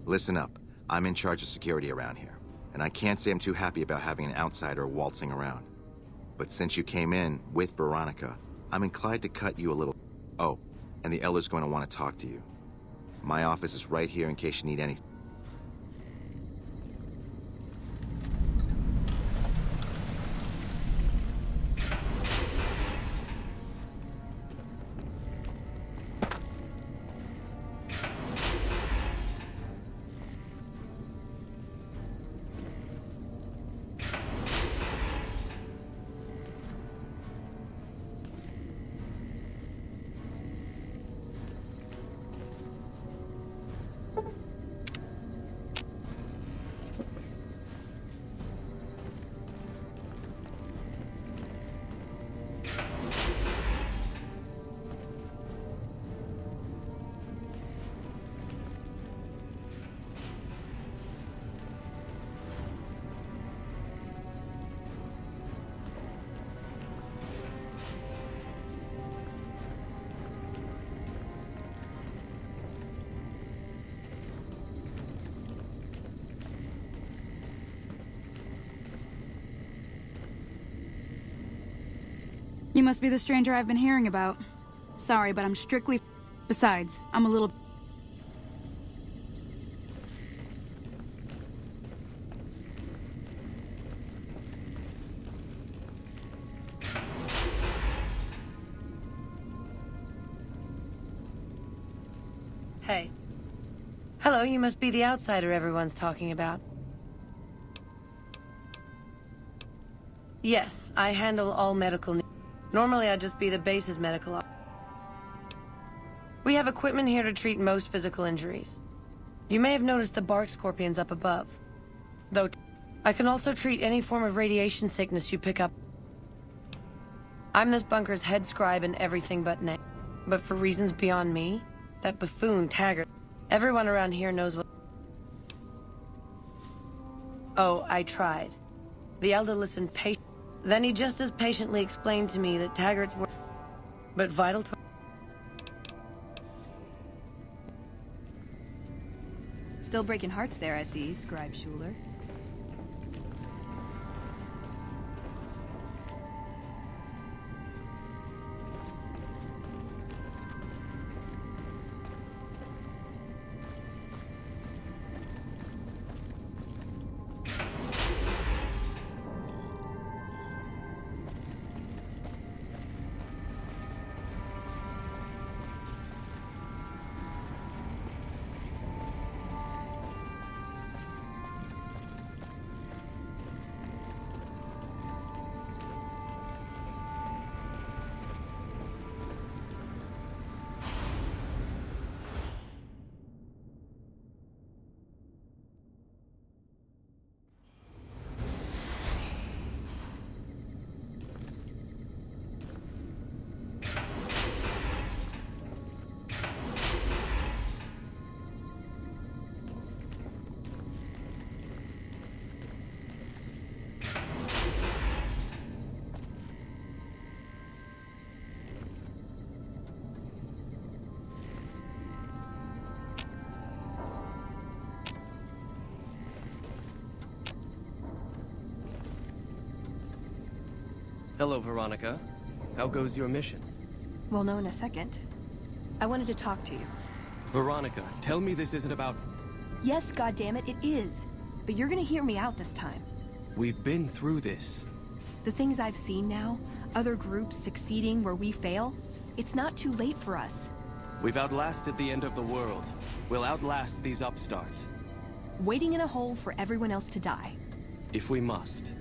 Listen up. I'm in charge of security around here, and I can't say I'm too happy about having an outsider waltzing around. But since you came in with Veronica, I'm inclined to cut you a little... Oh, and the Elder's going to want to talk to you. My office is right here in case you need anything. You must be the stranger I've been hearing about. Sorry, but I'm strictly... Besides, I'm a little... Hey. Hello, you must be the outsider everyone's talking about. Yes, I handle all medical needs. Normally, I'd just be the base's medical officer. We have equipment here to treat most physical injuries. You may have noticed the bark scorpions up above. Though, I can also treat any form of radiation sickness you pick up. I'm this bunker's head scribe and everything but name. But for reasons beyond me, that buffoon Taggart, everyone around here knows what... Oh, I tried. The Elder listened patiently. Then he just as patiently explained to me that Taggart's were... but vital to... Still breaking hearts there, I see, Scribe Schuler. Hello, Veronica. How goes your mission? We'll know in a second. I wanted to talk to you. Veronica, tell me this isn't about... Yes, goddammit, it is. But you're gonna hear me out this time. We've been through this. The things I've seen now, other groups succeeding where we fail, it's not too late for us. We've outlasted the end of the world. We'll outlast these upstarts. Waiting in a hole for everyone else to die. If we must.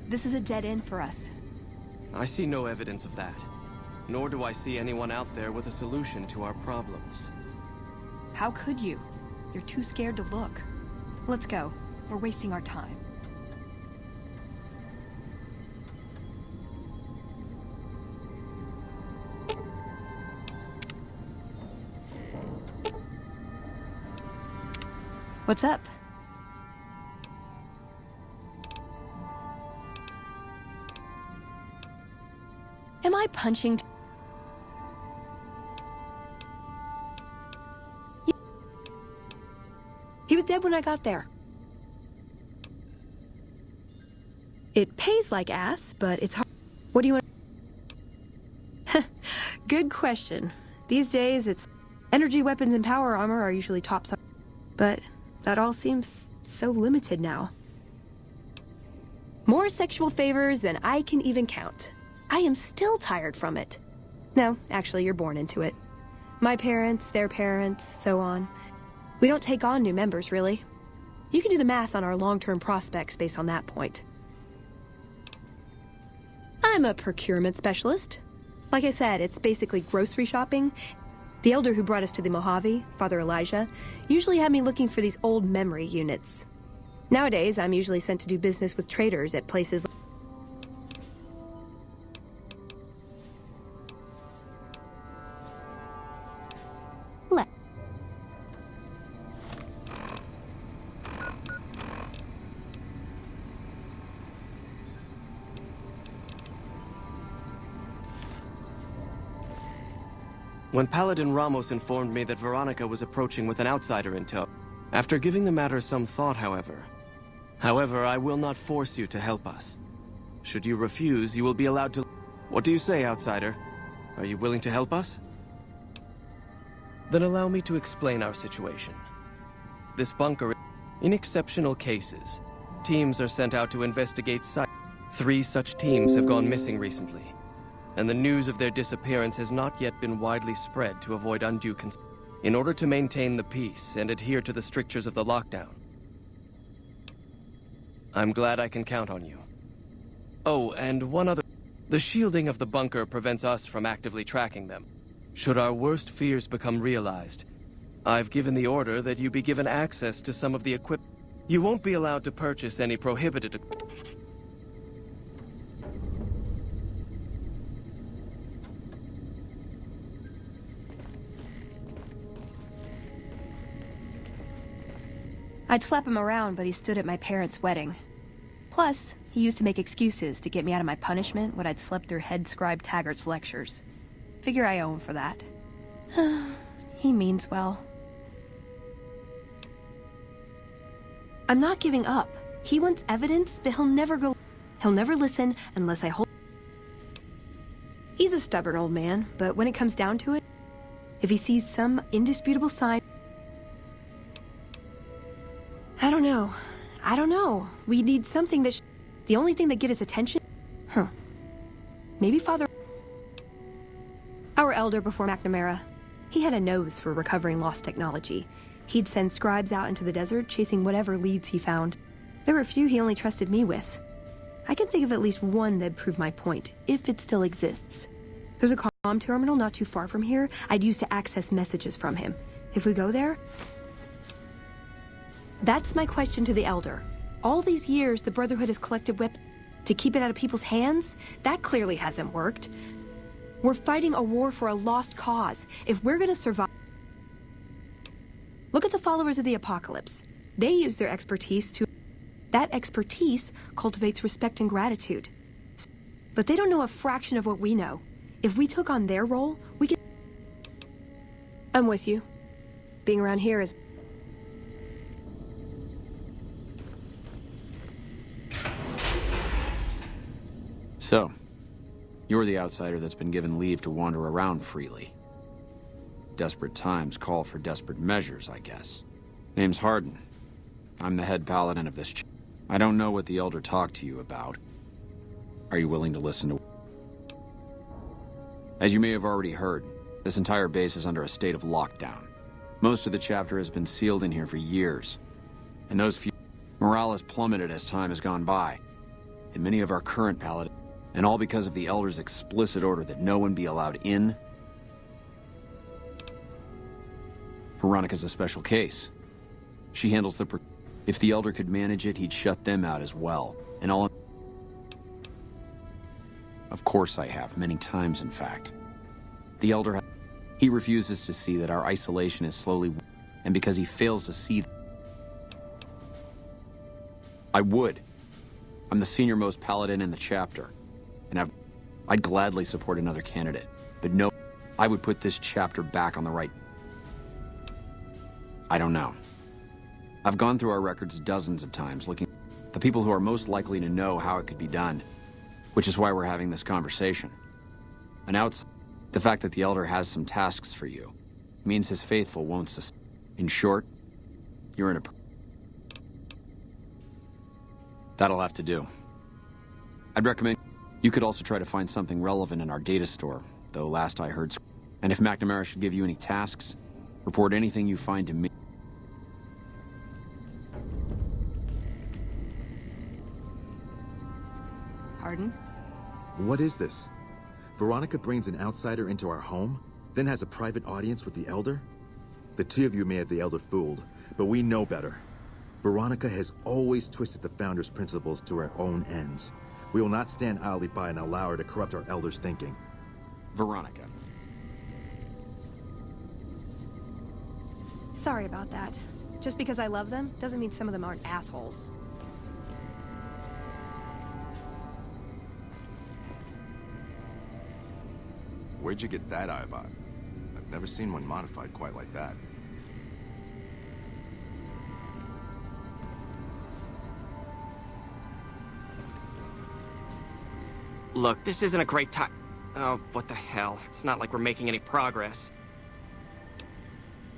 This is a dead end for us. I see no evidence of that. Nor do I see anyone out there with a solution to our problems. How could you? You're too scared to look. Let's go. We're wasting our time. What's up? Am I punching? He was dead when I got there. It pays like ass, but it's hard. What do you want? Good question. These days, it's energy weapons and power armor are usually top side. But that all seems so limited now. More sexual favors than I can even count. I am still tired from it. No, actually, you're born into it. My parents, their parents, so on. We don't take on new members, really. You can do the math on our long-term prospects based on that point. I'm a procurement specialist. Like I said, it's basically grocery shopping. The elder who brought us to the Mojave, Father Elijah, usually had me looking for these old memory units. Nowadays, I'm usually sent to do business with traders at places like... When Paladin Ramos informed me that Veronica was approaching with an outsider in tow, after giving the matter some thought, however, I will not force you to help us. Should you refuse, you will be allowed to... What do you say, outsider? Are you willing to help us? Then allow me to explain our situation. This bunker... In exceptional cases, teams are sent out to investigate sites. 3 such teams have gone missing recently, and the news of their disappearance has not yet been widely spread to avoid undue concern. In order to maintain the peace and adhere to the strictures of the lockdown, I'm glad I can count on you. Oh, and one other... The shielding of the bunker prevents us from actively tracking them. Should our worst fears become realized, I've given the order that you be given access to some of the equipment. You won't be allowed to purchase any prohibited... I'd slap him around, but he stood at my parents' wedding. Plus, he used to make excuses to get me out of my punishment when I'd slept through head scribe Taggart's lectures. Figure I owe him for that. He means well. I'm not giving up. He wants evidence, but he'll never listen unless I hold... He's a stubborn old man, but when it comes down to it, if he sees some indisputable sign... I don't know. We need something that... The only thing that get his attention? Maybe Father... Our elder before McNamara. He had a nose for recovering lost technology. He'd send scribes out into the desert, chasing whatever leads he found. There were a few he only trusted me with. I can think of at least one that'd prove my point, if it still exists. There's a comm terminal not too far from here I'd use to access messages from him. If we go there... That's my question to the Elder. All these years, the Brotherhood has collected weapons to keep it out of people's hands? That clearly hasn't worked. We're fighting a war for a lost cause. If we're gonna survive... Look at the followers of the Apocalypse. They use their expertise to... That expertise cultivates respect and gratitude. But they don't know a fraction of what we know. If we took on their role, we could... I'm with you. Being around here is... So, you're the outsider that's been given leave to wander around freely. Desperate times call for desperate measures, I guess. Name's Hardin. I'm the head paladin of this I don't know what the Elder talked to you about. Are you willing to listen to... As you may have already heard, this entire base is under a state of lockdown. Most of the chapter has been sealed in here for years. And those few... Morale has plummeted as time has gone by. And many of our current paladins... And all because of the Elder's explicit order that no one be allowed in. Veronica's a special case. She handles the... If the Elder could manage it, he'd shut them out as well. And all... Of course I have, many times in fact. The Elder... He refuses to see that our isolation is slowly... And because he fails to see... I would. I'm the senior-most paladin in the chapter. And I'd gladly support another candidate. But no, I would put this chapter back on the right... I don't know. I've gone through our records dozens of times, looking at the people who are most likely to know how it could be done. Which is why we're having this conversation. The fact that the Elder has some tasks for you means his faithful won't sustain. In short, you're in a... That'll have to do. I'd recommend you could also try to find something relevant in our data store, though last I heard... And if McNamara should give you any tasks, report anything you find to me. Harden? What is this? Veronica brings an outsider into our home, then has a private audience with the Elder? The two of you may have the Elder fooled, but we know better. Veronica has always twisted the Founder's principles to her own ends. We will not stand idly by and allow her to corrupt our Elder's thinking. Veronica. Sorry about that. Just because I love them, doesn't mean some of them aren't assholes. Where'd you get that avibot? I've never seen one modified quite like that. Look, this isn't a great time. Oh, what the hell? It's not like we're making any progress.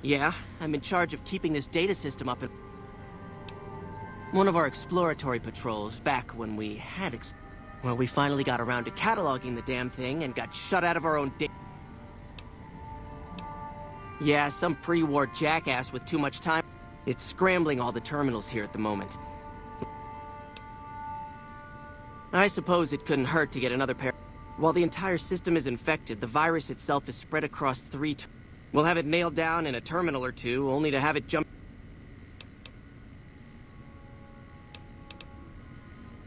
Yeah, I'm in charge of keeping this data system up and... One of our exploratory patrols, back when we had well, we finally got around to cataloging the damn thing and got shut out of our own data. Yeah, some pre-war jackass with too much time. It's scrambling all the terminals here at the moment. I suppose it couldn't hurt to get another pair. While the entire system is infected, the virus itself is spread across 3 We'll have it nailed down in a terminal or two, only to have it jump...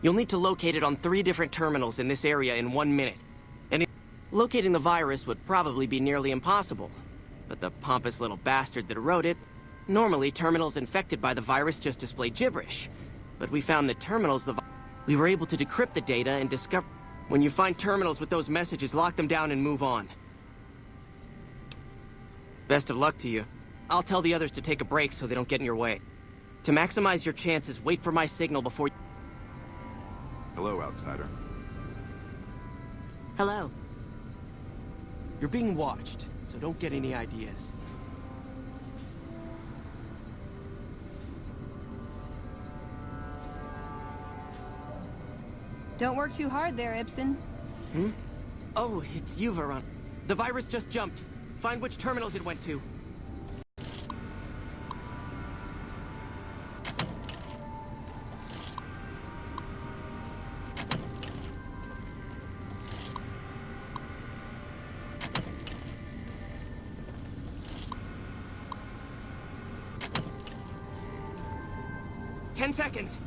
You'll need to locate it on 3 different terminals in this area in 1 minute. And locating the virus would probably be nearly impossible. But the pompous little bastard that wrote it... Normally, terminals infected by the virus just display gibberish. But we found that terminals we were able to decrypt the data and discover... When you find terminals with those messages, lock them down and move on. Best of luck to you. I'll tell the others to take a break so they don't get in your way. To maximize your chances, wait for my signal before... Hello, outsider. Hello. You're being watched, so don't get any ideas. Don't work too hard there, Ibsen. Oh, it's you, Veron. The virus just jumped. Find which terminals it went to. Ten seconds.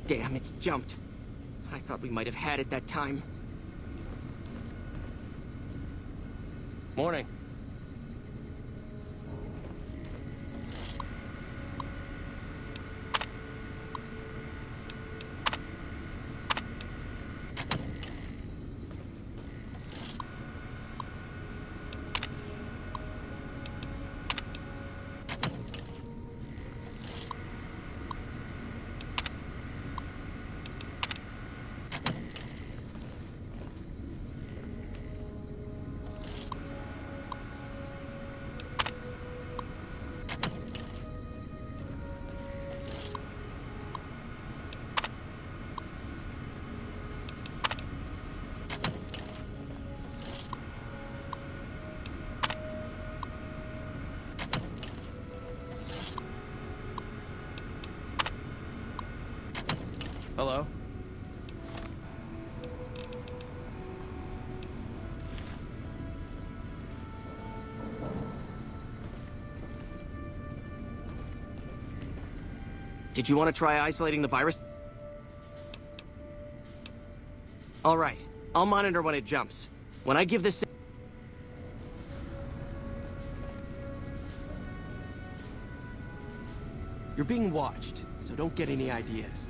Damn, it's jumped. I thought we might have had it that time. Morning. Hello? Did you want to try isolating the virus? All right. I'll monitor when it jumps. When I give this... You're being watched, so don't get any ideas.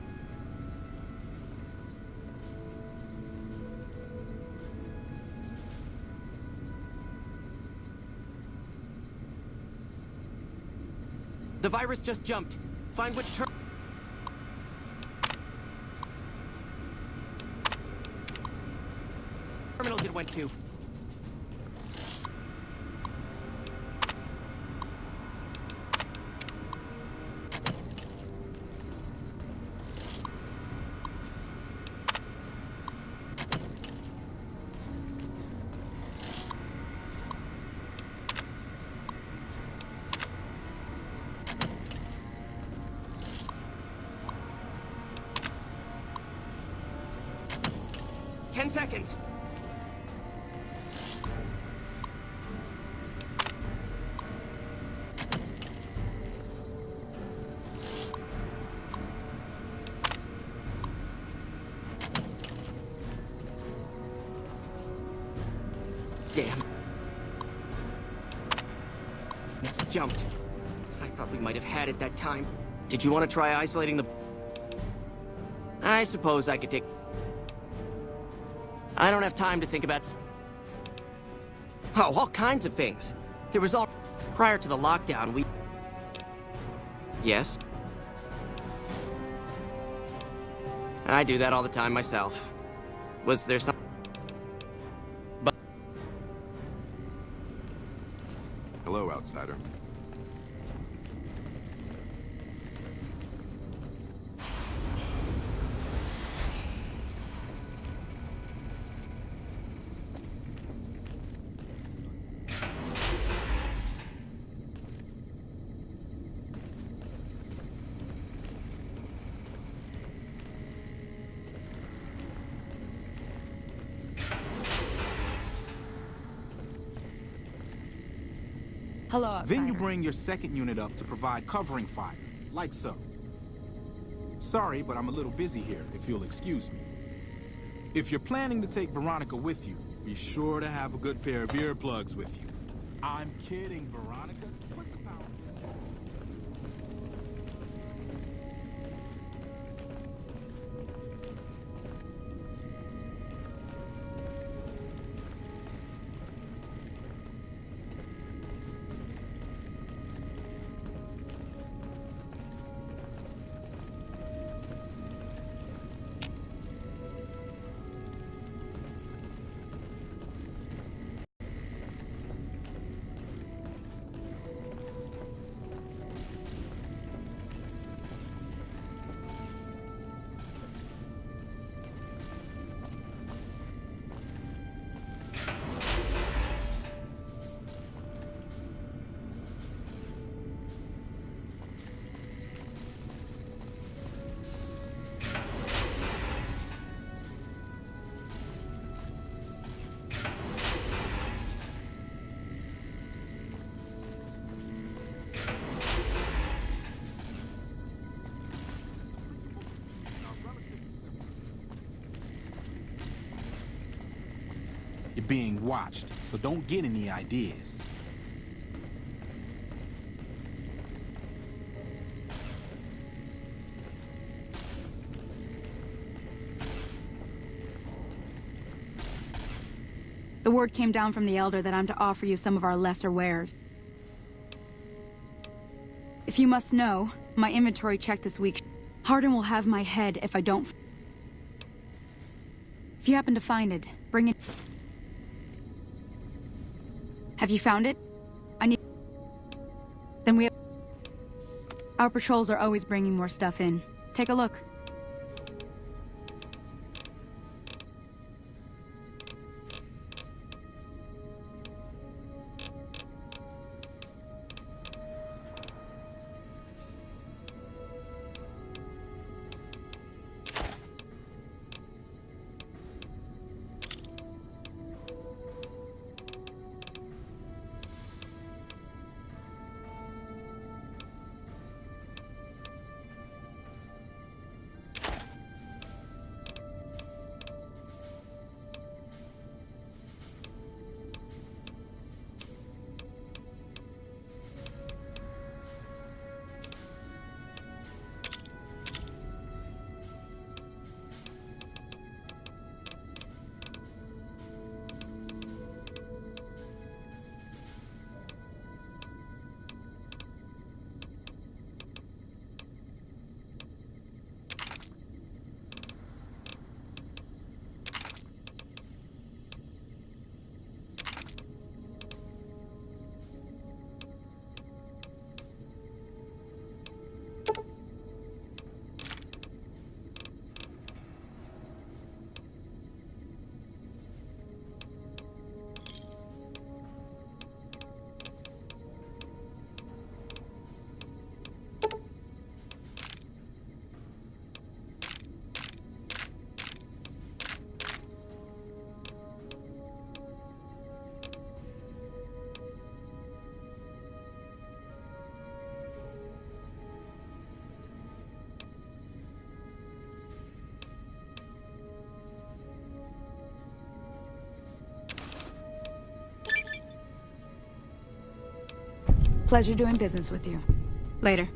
The virus just jumped. Find which terminals it went to. Ten seconds. Damn. It's jumped. I thought we might have had it that time. Did you want to try isolating the... I suppose I could take... I don't have time to think about... Oh, all kinds of things. It was all... Prior to the lockdown, we... Yes? I do that all the time myself. Was there some... Hello, outsider. Hello, outsider. Then you bring your second unit up to provide covering fire, like so. Sorry, but I'm a little busy here, if you'll excuse me. If you're planning to take Veronica with you, be sure to have a good pair of earplugs with you. I'm kidding, Veronica. Put the power in this. You're being watched, so don't get any ideas. The word came down from the Elder that I'm to offer you some of our lesser wares. If you must know, my inventory check this week. Hardin will have my head if I don't... If you happen to find it, bring it... Have you found it? I need... Then we have... Our patrols are always bringing more stuff in. Take a look. Pleasure doing business with you. Later.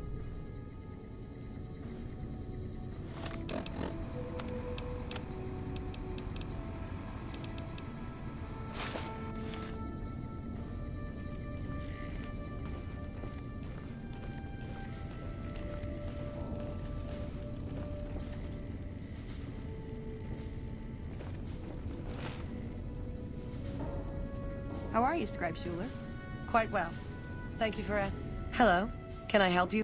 How are you, Scribe Schuler? Quite well. Thank you for Hello. Can I help you?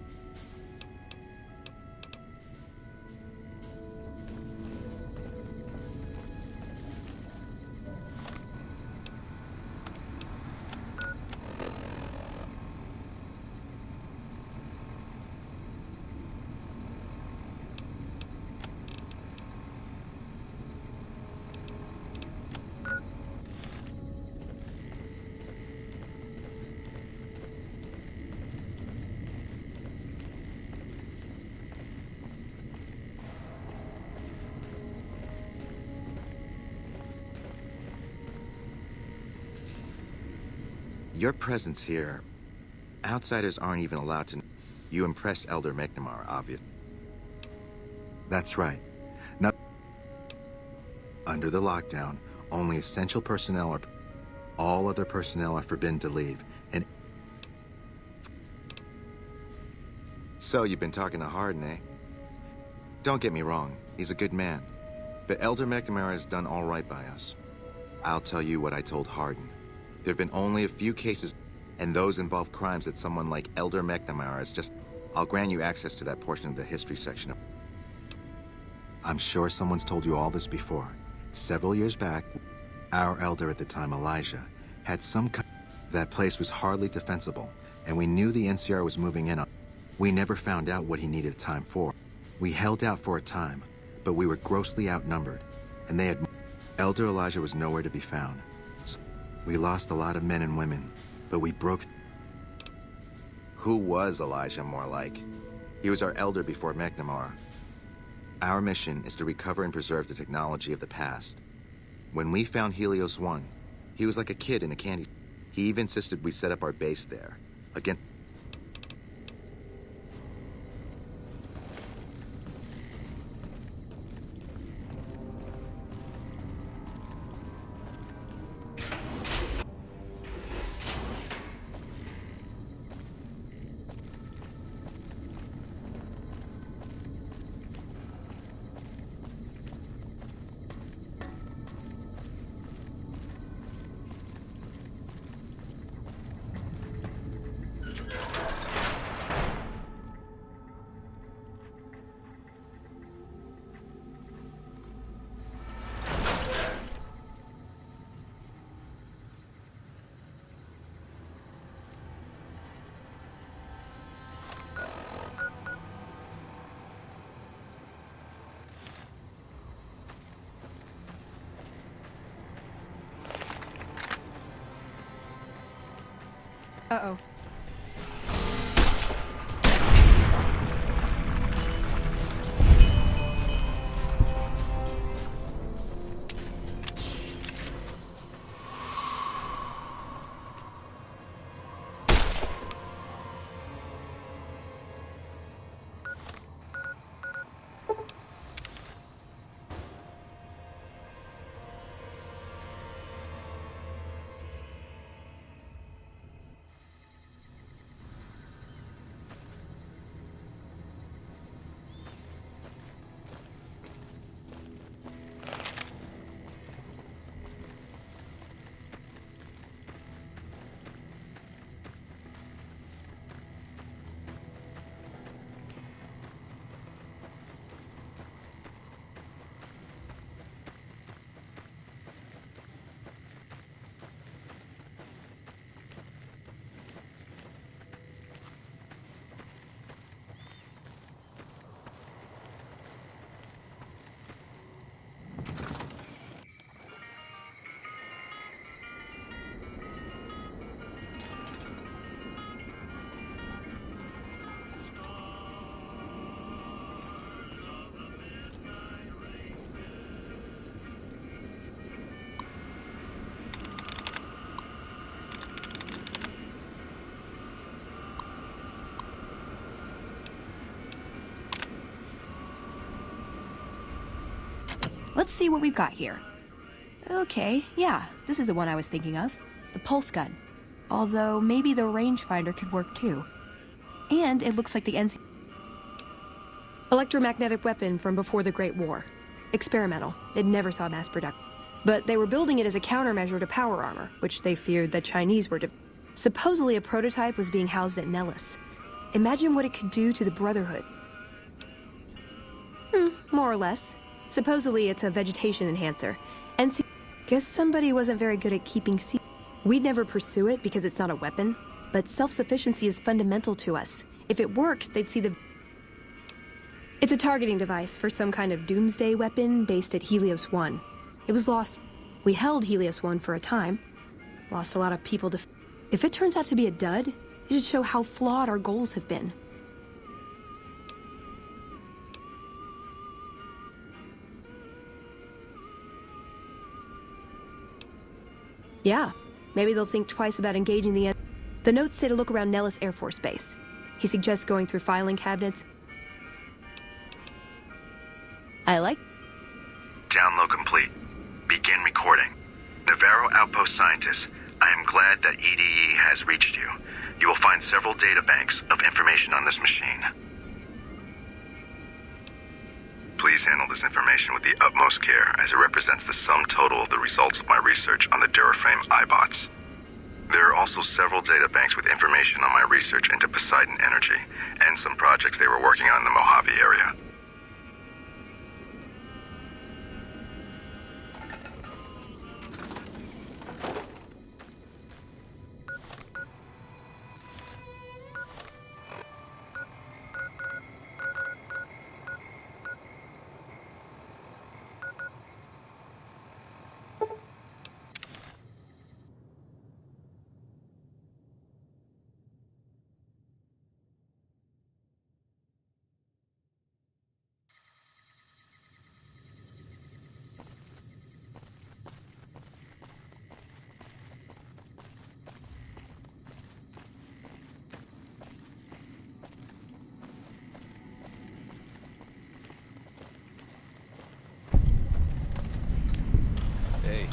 Your presence here, outsiders aren't even allowed to. You impressed Elder McNamara, obviously. That's right. Now, under the lockdown, only essential personnel are. All other personnel are forbidden to leave. And so you've been talking to Hardin, eh? Don't get me wrong, he's a good man. But Elder McNamara has done all right by us. I'll tell you what I told Hardin. There have been only a few cases, and those involve crimes that someone like Elder McNamara is just... I'll grant you access to that portion of the history section. I'm sure someone's told you all this before. Several years back, our elder at the time, Elijah, had some kind... That place was hardly defensible, and we knew the NCR was moving in on... We never found out what he needed time for. We held out for a time, but we were grossly outnumbered, and they had... Elder Elijah was nowhere to be found. We lost a lot of men and women, but we broke... Who was Elijah, more like? He was our elder before McNamara. Our mission is to recover and preserve the technology of the past. When we found Helios 1, he was like a kid in a candy... He even insisted we set up our base there. Again... Uh-oh. Let's see what we've got here. Okay, yeah, this is the one I was thinking of. The pulse gun. Although, maybe the rangefinder could work too. And it looks like the NC... Electromagnetic weapon from before the Great War. Experimental. It never saw mass production. But they were building it as a countermeasure to power armor, which they feared the Chinese were... Supposedly a prototype was being housed at Nellis. Imagine what it could do to the Brotherhood. More or less. Supposedly it's a vegetation enhancer. And guess somebody wasn't very good at keeping We'd never pursue it because it's not a weapon, but self-sufficiency is fundamental to us. If it works, they'd see the... It's a targeting device for some kind of doomsday weapon based at Helios 1. It was lost. We held Helios 1 for a time. Lost a lot of people to... If it turns out to be a dud, it should show how flawed our goals have been. Yeah, maybe they'll think twice about engaging the... The notes say to look around Nellis Air Force Base. He suggests going through filing cabinets. I like... Download complete. Begin recording. Navarro Outpost Scientist, I am glad that EDE has reached you. You will find several data banks of information on this machine. Please handle this information with the utmost care, as it represents the sum total of the results of my research on the Duraframe iBots. There are also several data banks with information on my research into Poseidon Energy, and some projects they were working on in the Mojave area. Hey.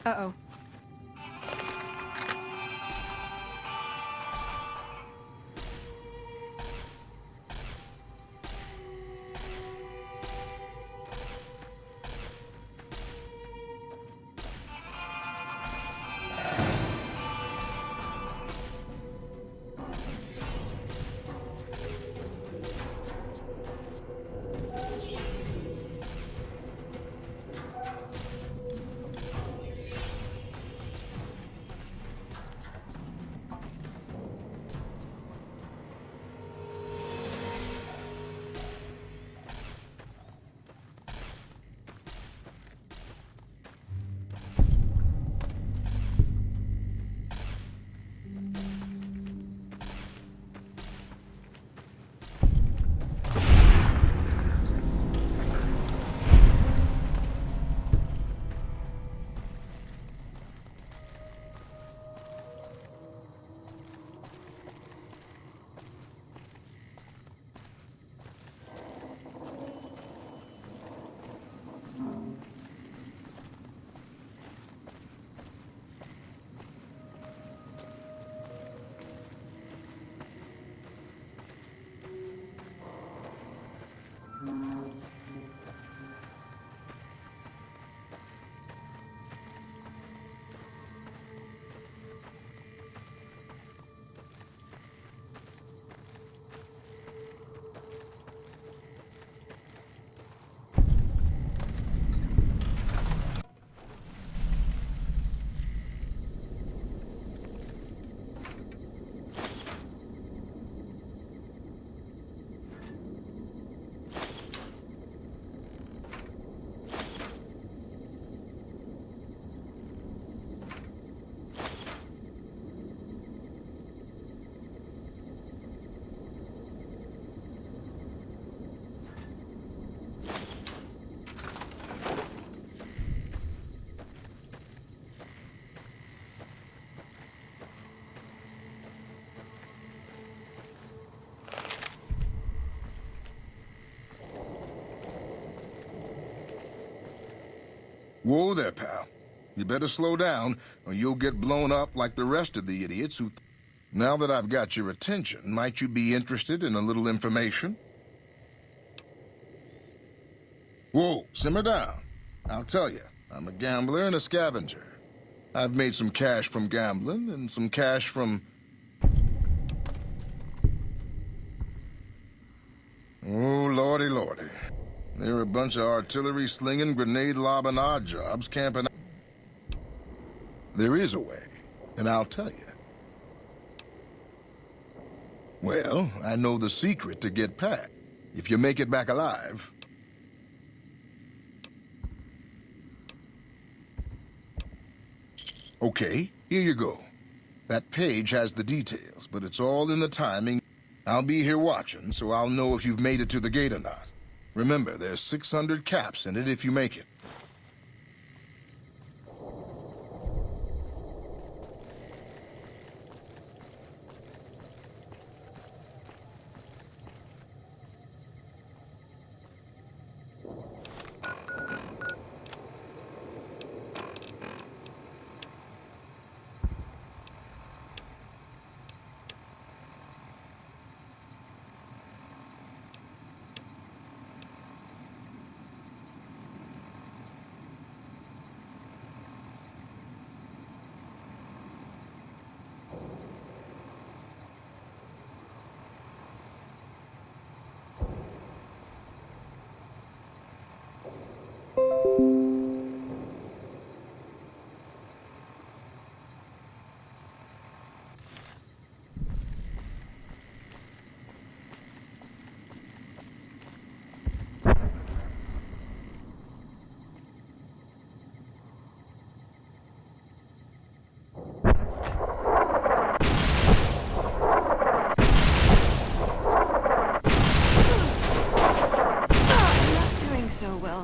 Uh-oh. Whoa there, pal. You better slow down, or you'll get blown up like the rest of the idiots who... Now that I've got your attention, might you be interested in a little information? Whoa, simmer down. I'll tell you, I'm a gambler and a scavenger. I've made some cash from gambling and some cash from... Oh, lordy, lordy. There are a bunch of artillery-slinging, grenade-lobbing odd jobs camping... There is a way, and I'll tell you. Well, I know the secret to get Pat. If you make it back alive... Okay, here you go. That page has the details, but it's all in the timing. I'll be here watching, so I'll know if you've made it to the gate or not. Remember, there's 600 caps in it if you make it.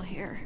Here.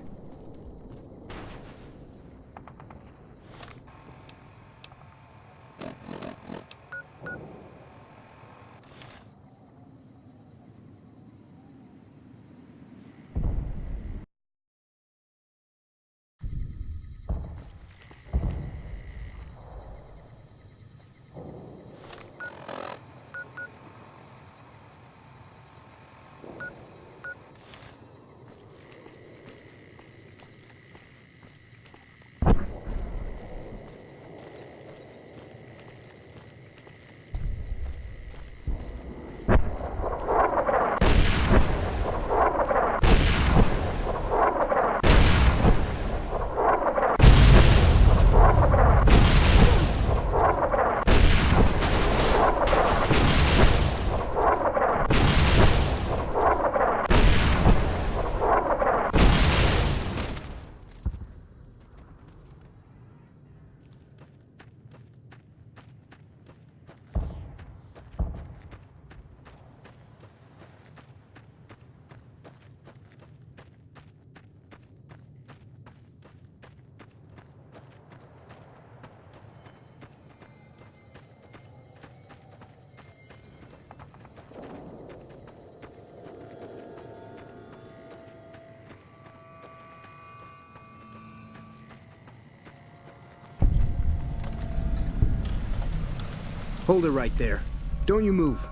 Hold it right there. Don't you move.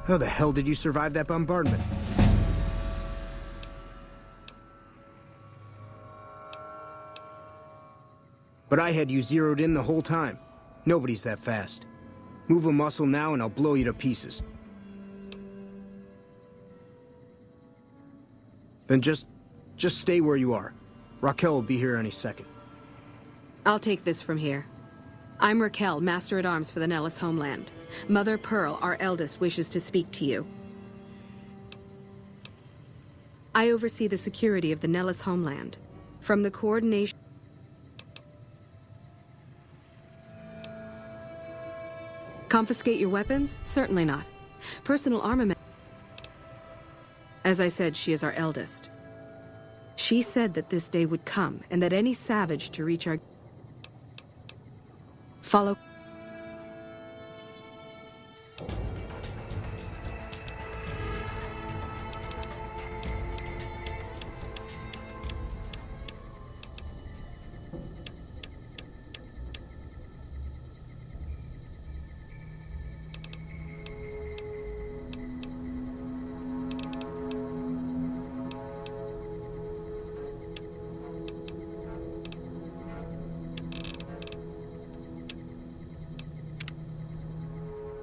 How the hell did you survive that bombardment? But I had you zeroed in the whole time. Nobody's that fast. Move a muscle now and I'll blow you to pieces. Then just stay where you are. Raquel will be here any second. I'll take this from here. I'm Raquel, Master-at-Arms for the Nellis homeland. Mother Pearl, our eldest, wishes to speak to you. I oversee the security of the Nellis homeland. From the coordination... Confiscate your weapons? Certainly not. Personal armament... As I said, she is our eldest. She said that this day would come, and that any savage to reach our... Follow...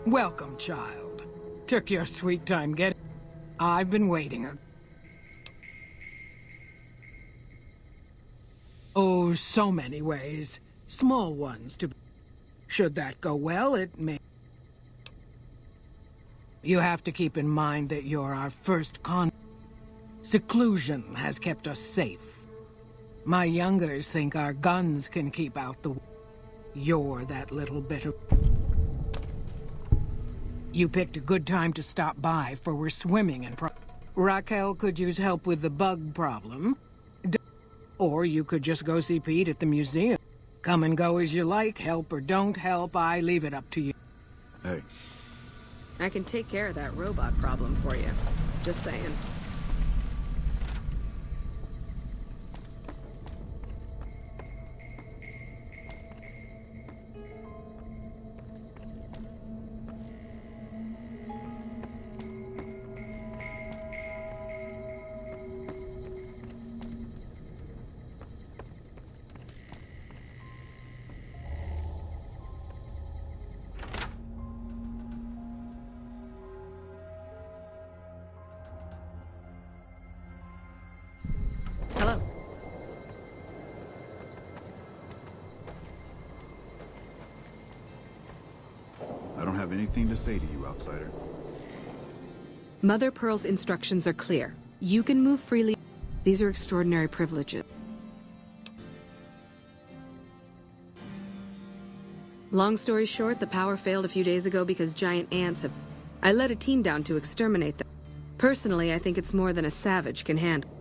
Welcome, child. Took your sweet time getting... I've been waiting Oh, so many ways. Small ones to... Should that go well, it may... You have to keep in mind that you're our first Seclusion has kept us safe. My youngers think our guns can keep out the... You're that little bit of... You picked a good time to stop by, for we're swimming in Raquel could use help with the bug problem. Or you could just go see Pete at the museum. Come and go as you like, help or don't help, I leave it up to you. Hey. I can take care of that robot problem for you. Just saying. Hello. I don't have anything to say to you, outsider. Mother Pearl's instructions are clear. You can move freely. These are extraordinary privileges. Long story short, the power failed a few days ago because giant ants have... I led a team down to exterminate them. Personally, I think it's more than a savage can handle.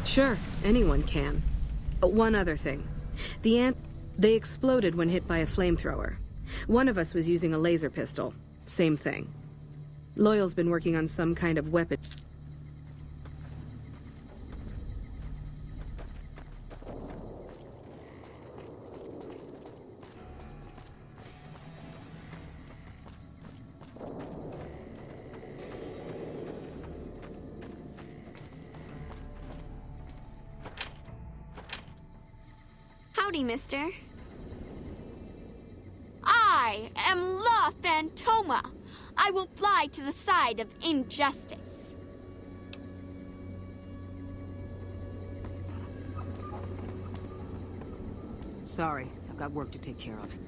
Sure, anyone can. But one other thing. The ants, they exploded when hit by a flamethrower. One of us was using a laser pistol. Same thing. Loyal's been working on some kind of weapon. Howdy, mister. I am La Phantoma. I will fly to the side of injustice. Sorry, I've got work to take care of.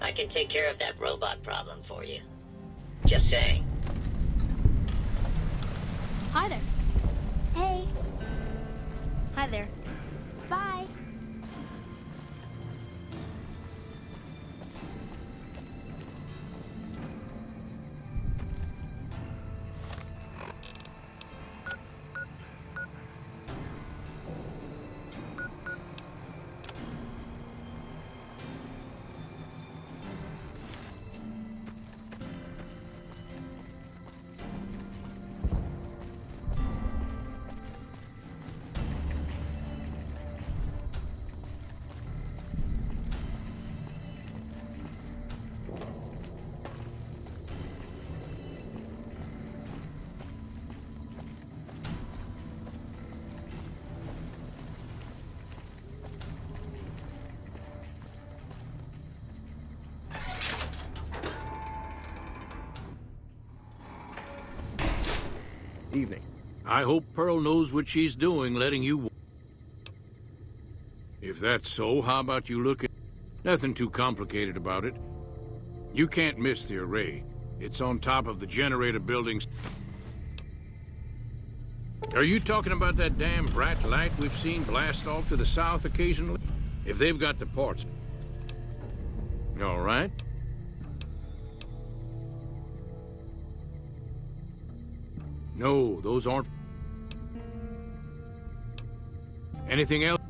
I can take care of that robot problem for you. Just saying. Hi there. Hey. Hi there. Bye. Evening. I hope Pearl knows what she's doing, letting you... If that's so, how about you look at... Nothing too complicated about it. You can't miss the array. It's on top of the generator buildings. Are you talking about that damn bright light we've seen blast off to the south occasionally? If they've got the parts. All right. No, those aren't... Anything else?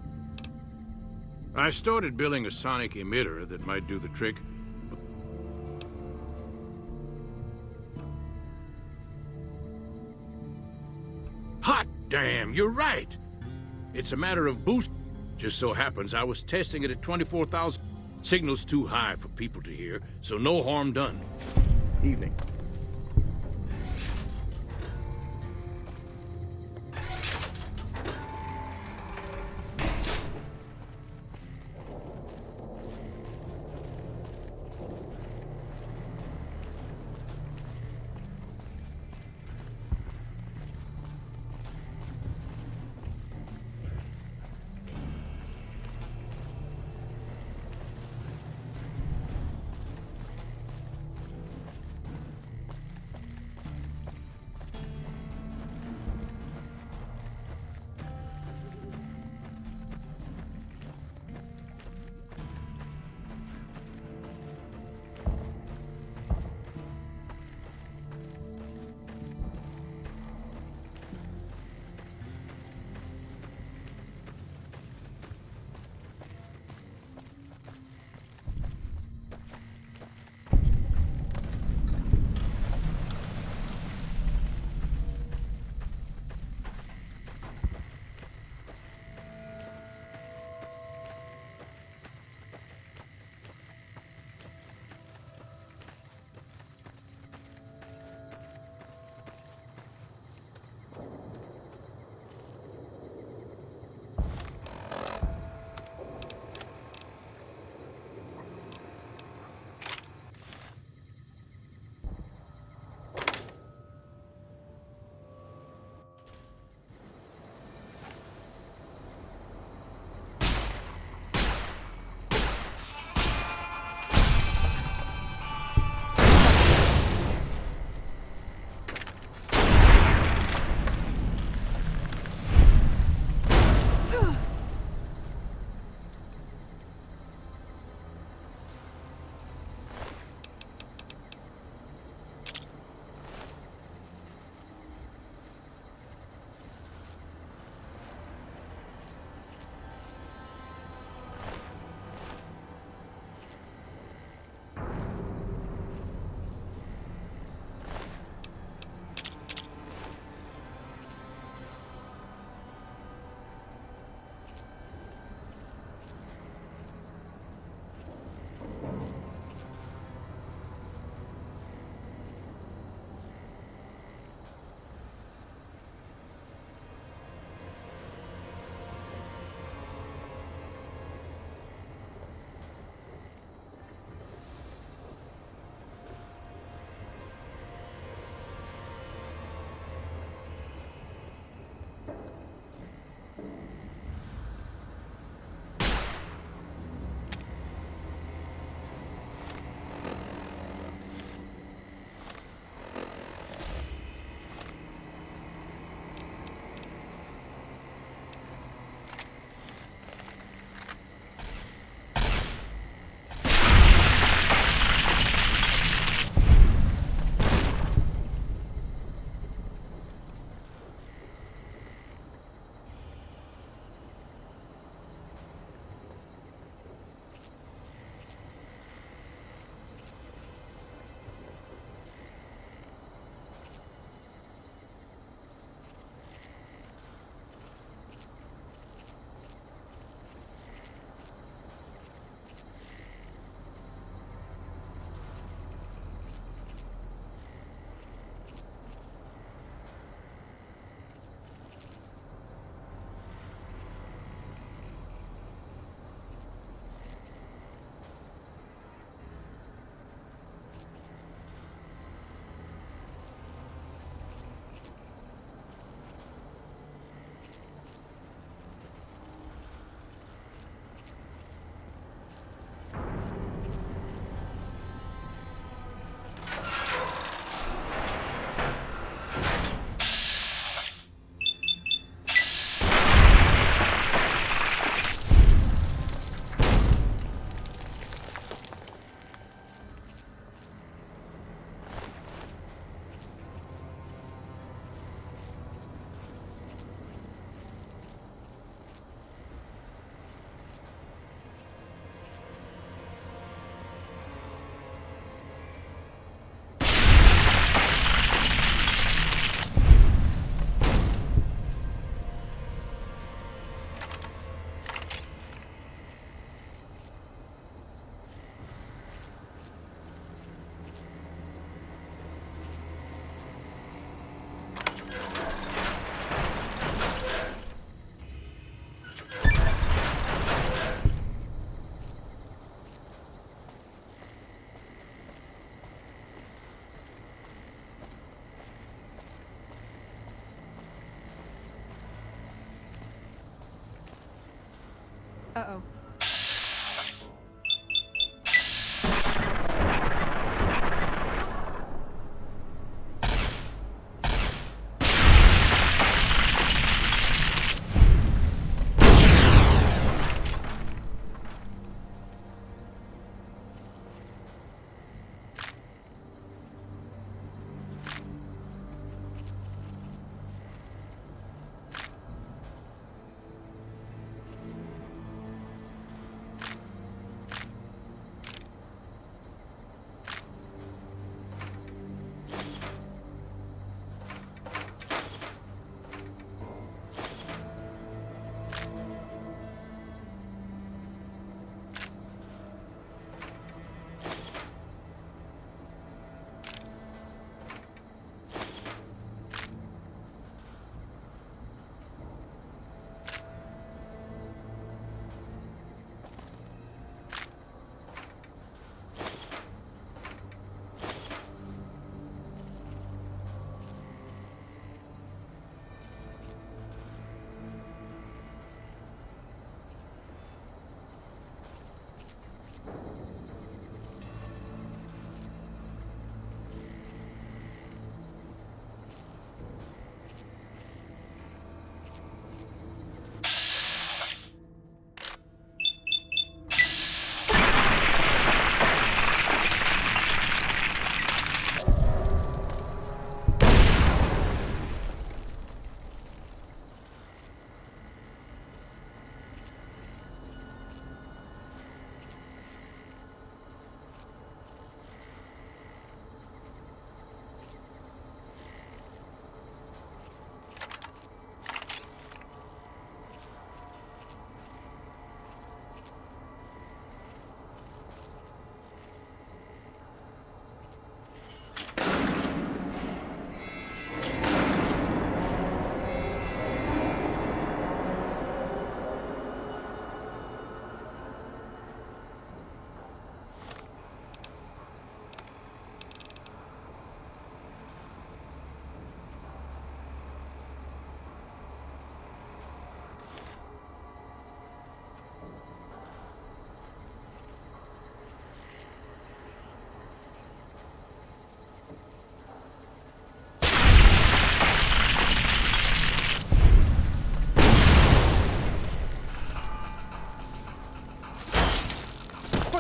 I started building a sonic emitter that might do the trick. Hot damn, you're right! It's a matter of boost. Just so happens I was testing it at 24,000. Signal's too high for people to hear, so no harm done. Evening.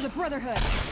For the Brotherhood!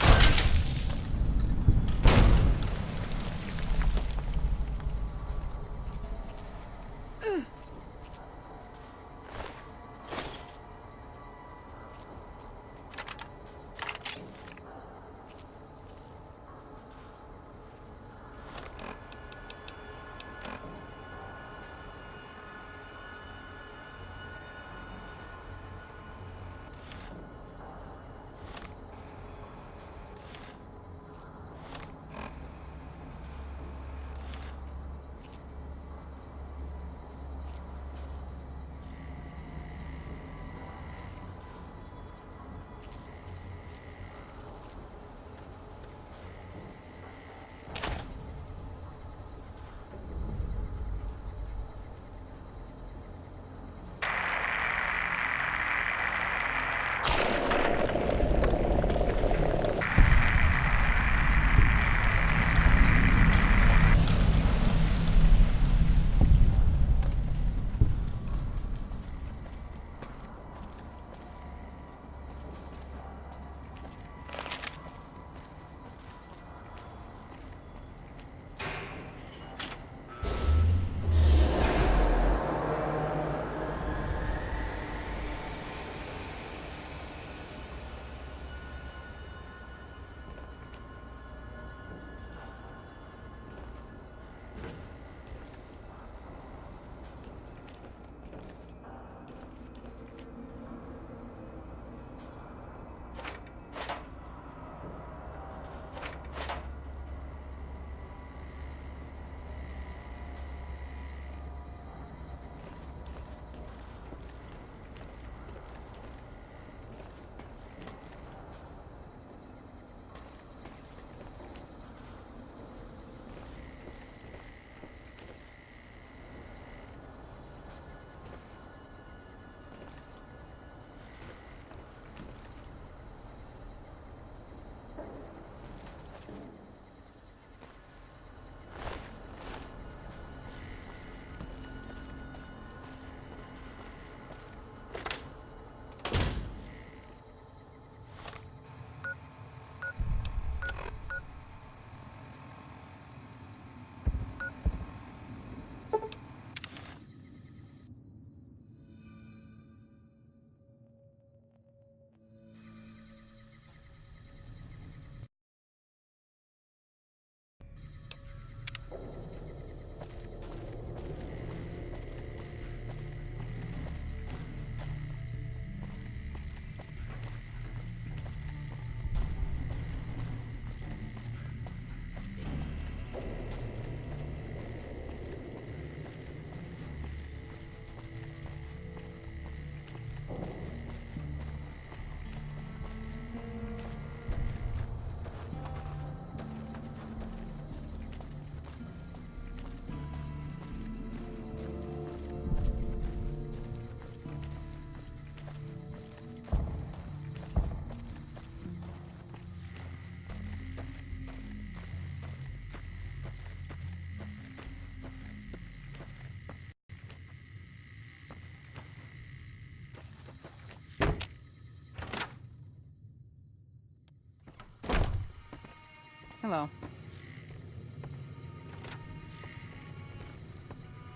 Hello.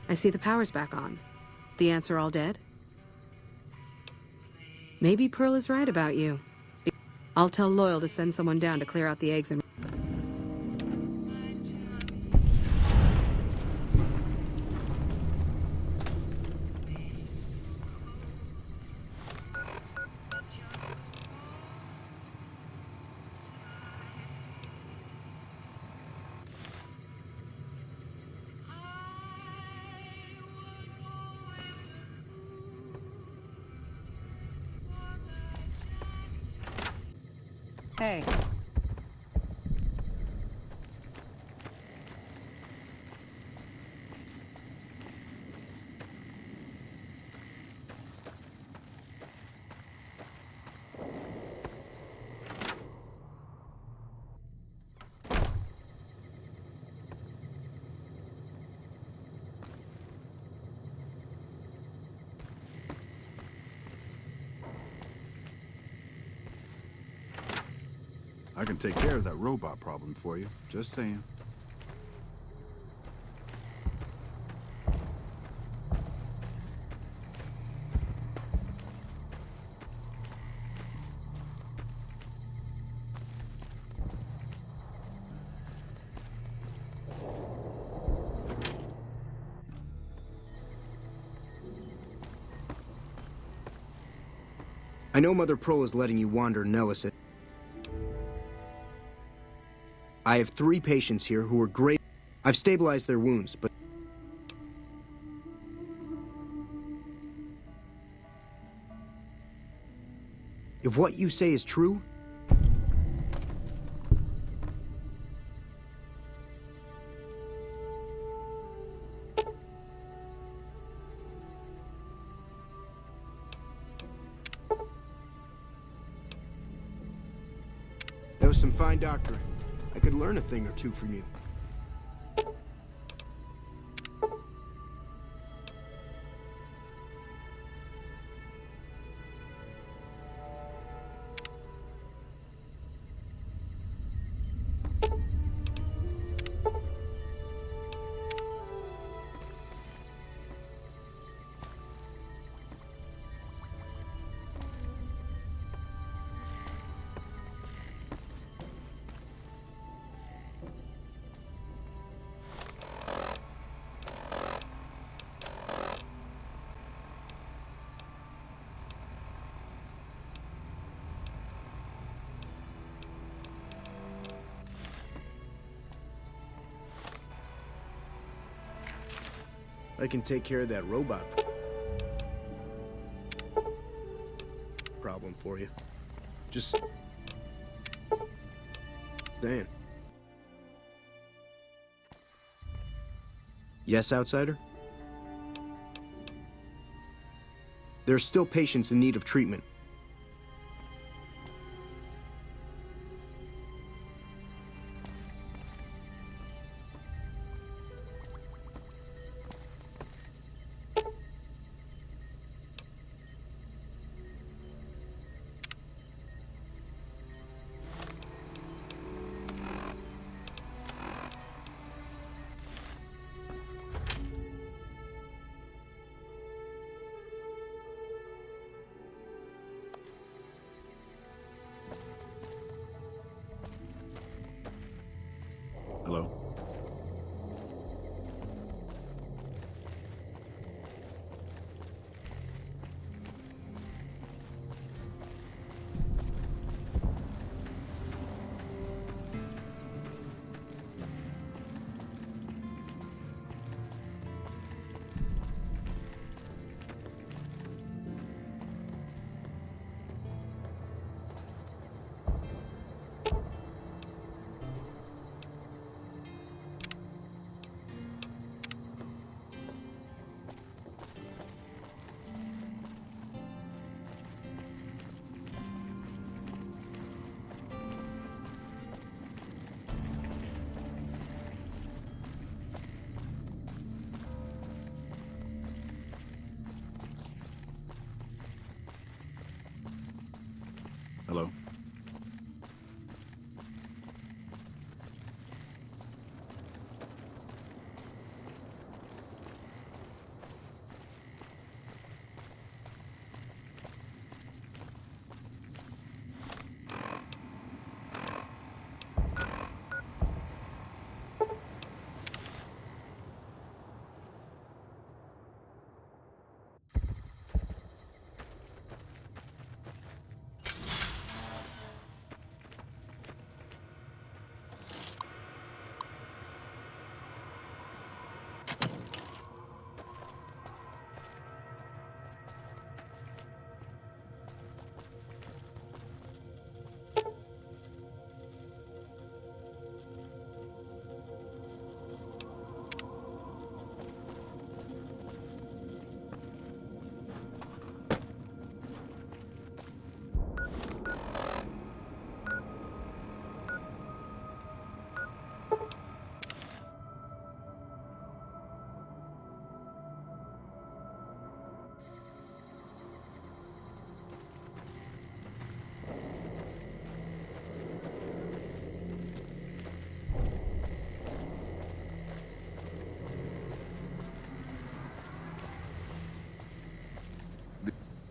I see the power's back on. The ants are all dead? Maybe Pearl is right about you. I'll tell Loyal to send someone down to clear out the eggs and... Hey. I can take care of that robot problem for you. Just saying. I know Mother Pearl is letting you wander Nellis. I have 3 patients here who are great. I've stabilized their wounds, but... if what you say is true... that was some fine doctoring. I could learn a thing or two from you. I can take care of that robot problem for you. Just saying. Yes, outsider? There are still patients in need of treatment.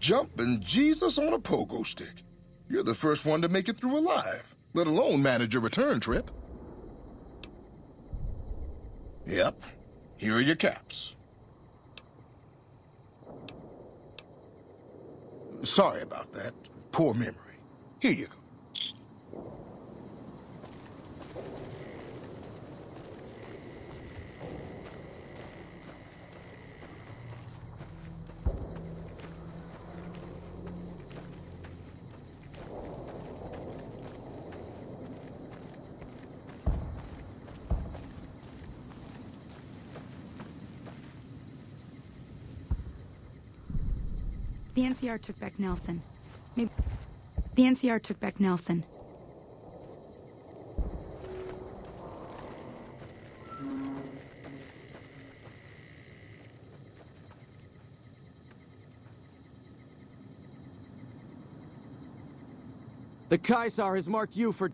Jumping Jesus on a pogo stick. You're the first one to make it through alive, let alone manage a return trip. Yep. Here are your caps. Sorry about that. Poor memory. Here you go. The NCR took back Nelson. Maybe... The NCR took back Nelson. The Caesar has marked you for...